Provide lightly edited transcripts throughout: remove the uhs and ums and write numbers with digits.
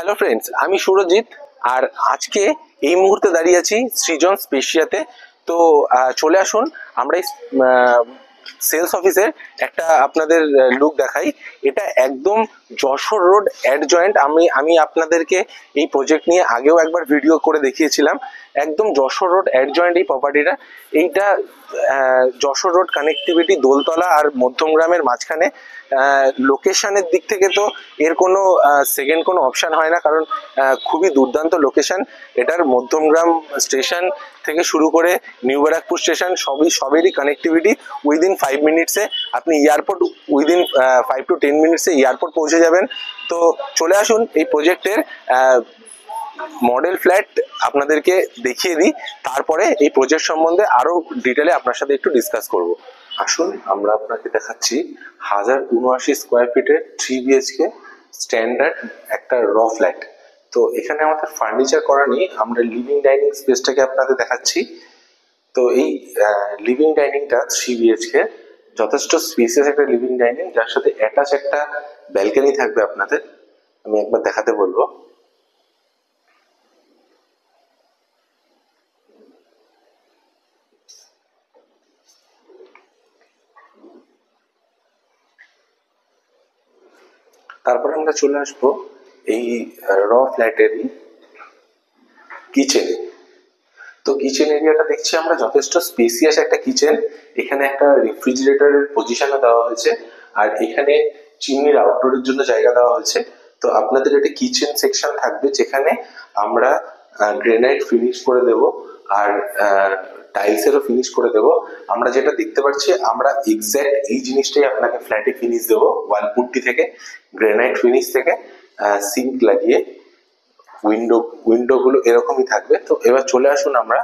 Hello friends, আমি সুরজিৎ। আর আজকে এই মুহূর্তে দাঁড়িয়ে আছি সৃজন স্পেশিয়াতে। তো চলে আসুন, আমরা এই সেলস অফিসের একটা আপনাদের লুক দেখাই। এটা একদম যশোর রোড অ্যাডজয়েন্ট। আমি আপনাদেরকে এই প্রজেক্ট নিয়ে আগেও একবার ভিডিও করে দেখিয়েছিলাম। একদম যশোর রোড অ্যাডজয়েন্ট এই প্রপার্টিটা। এইটা যশোর রোড কানেক্টিভিটি, দোলতলা আর মধ্যমগ্রামের মাঝখানে। লোকেশনের দিক থেকে তো এর কোনো সেকেন্ড কোনো অপশান হয় না, কারণ খুবই দুর্দান্ত লোকেশন এটার। মধ্যমগ্রাম স্টেশন থেকে শুরু করে নিউ ব্যারাকপুর স্টেশন সবেরই কানেক্টিভিটি। উইদিন 5 মিনিটসে আপনি এয়ারপোর্ট, উইদিন 5 to 10 মিনিটসে এয়ারপোর্ট পৌঁছে যাবেন। তো চলে আসুন, এই প্রজেক্টের মডেল ফ্ল্যাট আপনাদেরকে দেখিয়ে দিই, তারপরে এই প্রজেক্ট সম্বন্ধে আরো ডিটেলে আপনার সাথে একটু ডিসকাস করব। আসুন, আমরা আপনাকে দেখাচ্ছি 1079 স্কোয়ার ফিটের 3 BHK স্ট্যান্ডার্ড একটা র ফ্ল্যাট। তো এখানে আমাদের ফার্নিচার করা নেই, আমরা লিভিং ডাইনিং স্পেসটাকে আপনাদের দেখাচ্ছি। তো এই লিভিং ডাইনিংটা 3 BHK, যথেষ্ট স্পেসিয়াস একটা লিভিং ডাইনিং, যার সাথে অ্যাটাচ একটা ব্যালকনি থাকবে আপনাদের। আমি একবার দেখাতে বলবো। তারপরে আমরা চলে আসবো এই র ফ্ল্যাটেরই কিচেনে। তো কিচেন এরিয়াটা দেখছি আমরা যথেষ্ট স্পেসিয়াস একটা কিচেন। এখানে একটা রেফ্রিজারেটরের পজিশনে দেওয়া হয়েছে, আর এখানে চিমনির আউটডোরের জন্য জায়গা দেওয়া হয়েছে। তো আপনাদের একটা কিচেন সেকশন থাকবে, যেখানে আমরা গ্রেনাইট ফিনিশ করে দেব, আর টাইলসেরও ফিনিশ করে দেব। আমরা যেটা দেখতে পাচ্ছি, আমরা এক্স্যাক্ট এই জিনিসটাই আপনাকে ফ্ল্যাটে ফিনিশ দেবো। ওয়াল পুট্টি থেকে, গ্রেনাইট ফিনিশ থেকে, সিঙ্ক লাগিয়ে উইন্ডো গুলো এরকমই থাকবে। তো এবার চলে আসুন, আমরা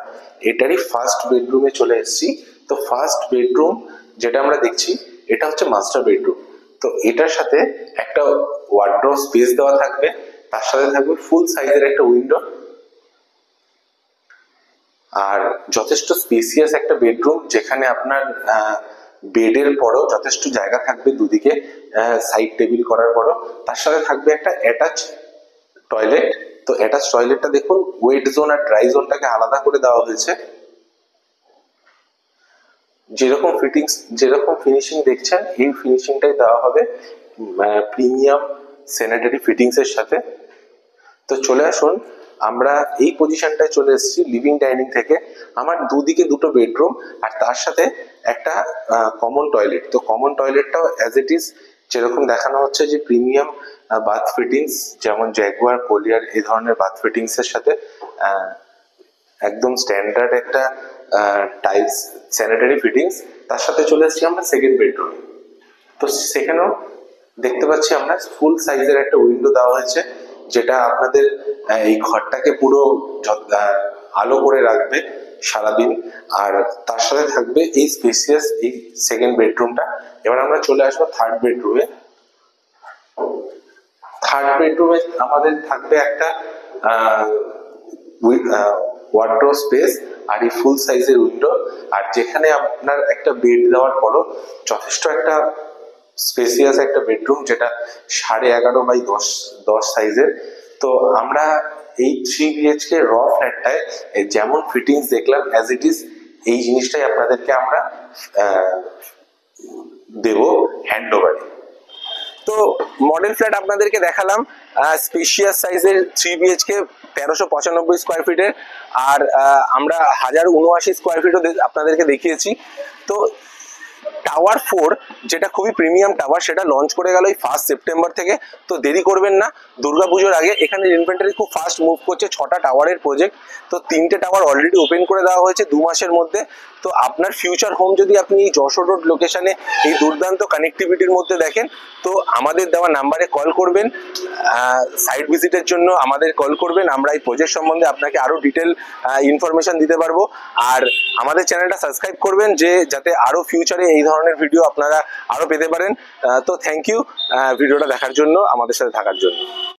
এটারই ফার্স্ট বেডরুমে চলে এসেছি। তো ফার্স্ট বেডরুম যেটা আমরা দেখছি, এটা হচ্ছে মাস্টার বেডরুম। তো এটার সাথে একটা ওয়ার্ড্রপ স্পেস দেওয়া থাকবে, তার সাথে থাকবে ফুল সাইজের একটা উইন্ডো, আর যথেষ্ট স্পেসিয়াস একটা বেডরুম, যেখানে আপনার বেডের পরেও যথেষ্ট জায়গা থাকবে দুদিকে, সাইড টেবিল করার পরও। তার সাথে থাকবে একটা অ্যাটাচ টয়লেট। তো অ্যাটাচ টয়লেটটা দেখুন, ওয়েট জোন আর ড্রাই জোনটাকে আলাদা করে দেওয়া হয়েছে। যেরকম ফিটিংস, যেরকম ফিনিশিং দেখছেন, এই ফিনিশিংটাই দেওয়া হবে প্রিমিয়াম স্যানিটারি ফিটিংস এর সাথে। তো চলে আসুন, আমরা এই পজিশনটায় চলে এসেছি লিভিং ডাইনিং থেকে। আমার দুদিকে দুটো বেডরুম, আর তার সাথে একটা কমন টয়লেট। তো কমন টয়লেটটাও অ্যাজ ইট ইজ যেরকম দেখানো হচ্ছে, যে প্রিমিয়াম বাথ ফিটিংস, যেমন জ্যাগুয়ার, কোলিয়ার এই ধরনের বাথ ফিটিংস এর সাথে একদম স্ট্যান্ডার্ড একটা টাইলস স্যানিটারি ফিটিংস। তার সাথে চলে এসেছি আমরা সেকেন্ড বেডরুম। তো সেখানেও দেখতে পাচ্ছি আমরা ফুল সাইজের একটা উইন্ডো দেওয়া হয়েছে, যেটা আপনাদের এই ঘরটাকে পুরো আলো করে রাখবে সারাদিন। আর তার সাথে থাকবে এই স্পেসিয়াস এই সেকেন্ড বেডরুমটা। এবার আমরা চলে আসবো থার্ড বেডরুমে। থার্ড বেডরুমে আমাদের থাকবে একটা ওয়ার্ড্রোব স্পেস আর এই ফুল সাইজের উইন্ডো, আর যেখানে আপনার একটা বেড দেওয়ার পরও যথেষ্ট একটা স্পেসিয়াস একটা বেডরুম, যেটা 11.5x10 সাইজের। তো আমরা এই 3 BHK র ফ্ল্যাটটায় যেমন ফিটিংস দেখলাম, অ্যাজ ইট ইজ এই জিনিসটাই আপনাদেরকে আমরা দেব হ্যান্ড ওভারে। তো মডেল ফ্ল্যাট আপনাদেরকে দেখালাম, স্পেশিয়াস সাইজের 3 BHK 1395 স্কোয়ার ফিটের, আর আমরা 1079 স্কোয়ার ফিটও আপনাদেরকে দেখিয়েছি। তো টাওয়ার 4, যেটা খুবই প্রিমিয়াম টাওয়ার, সেটা লঞ্চ করে গেল এই 1 সেপ্টেম্বর থেকে। তো দেরি করবেন না, দুর্গাপুজোর আগে। এখানে ইনভেন্টারি খুব ফাস্ট মুভ করছে, 6টা টাওয়ারের প্রজেক্ট। তো 3টে টাওয়ার অলরেডি ওপেন করে দেওয়া হয়েছে 2 মাসের মধ্যে। তো আপনার ফিউচার হোম যদি আপনি এই যশোর রোড লোকেশনে এই দুর্দান্ত কানেক্টিভিটির মধ্যে দেখেন, তো আমাদের দেওয়া নাম্বারে কল করবেন, সাইট ভিজিটের জন্য আমাদের কল করবেন। আমরা এই প্রজেক্ট সম্বন্ধে আপনাকে আরো ডিটেল ইনফরমেশন দিতে পারবো। আর আমাদের চ্যানেলটা সাবস্ক্রাইব করবেন, যাতে আরো ফিউচারে এই ধরনের ভিডিও আপনারা আরো পেতে পারেন। তো থ্যাংক ইউ ভিডিওটা দেখার জন্য, আমাদের সাথে থাকার জন্য।